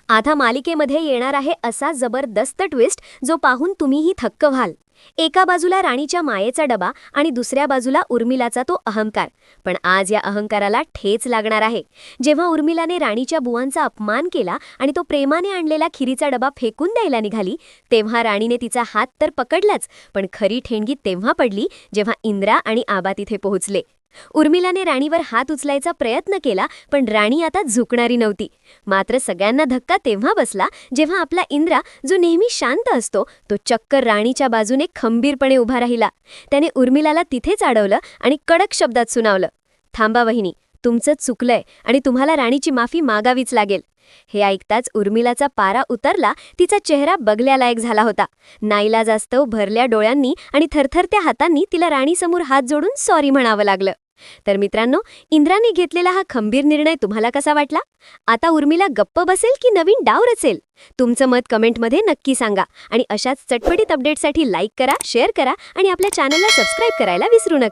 आता मालिकेमध्ये येणार आहे असा जबरदस्त ट्विस्ट जो पाहून तुम्हीही थक्क व्हाल। एका बाजूला राणीच्या मायेचा डबा आणि दुसऱ्या बाजूला उर्मिलाचा तो अहंकार। पण आज या अहंकाराला ठेच लागणार आहे। जेव्हा उर्मिलाने राणीच्या बुवांचा अपमान केला आणि तो प्रेमाने आणलेला खिरीचा डबा फेकून द्यायला निघाली, तेव्हा राणीने तिचा हात तर पकडलाच, पण खरी ठेणगी तेव्हा पडली जेव्हा इंद्रा आणि आबा तिथे पोहोचले। उर्मिलाने राणीवर हात उचलायचा प्रयत्न केला, पण राणी आता झुकणारी नव्हती। मात्र सगळ्यांना धक्का तेव्हा बसला जेव्हा आपला इंद्रा, जो नेहमी शांत असतो, तो चक्क राणीच्या बाजूने खंबीरपणे उभा राहिला। त्याने उर्मिलाला तिथेच अडवलं आणि कडक शब्दात सुनावलं, "थांबा वहिनी, तुमचं चुकलंय आणि तुम्हाला राणीची माफी मागावीच लागेल." हे ऐकताच उर्मिलाचा पारा उतरला, तिचा चेहरा बघल्यालायक झाला होता। नाईलाजास्तव भरल्या डोळ्यांनी आणि थरथरत्या हातांनी तिला राणीसमोर हात जोडून सॉरी म्हणावं लागलं। तर मित्रांनो, इंद्राने घेतलेला हा खंबीर निर्णय तुम्हाला कसा वाटला? आता उर्मिला गप्प बसेल की नवीन डाव रचेल? तुमचं मत कमेंटमध्ये नक्की सांगा आणि अशाच चटपटीत अपडेटसाठी लाईक करा, शेअर करा आणि आपल्या चॅनलला सबस्क्राईब करायला विसरू नका।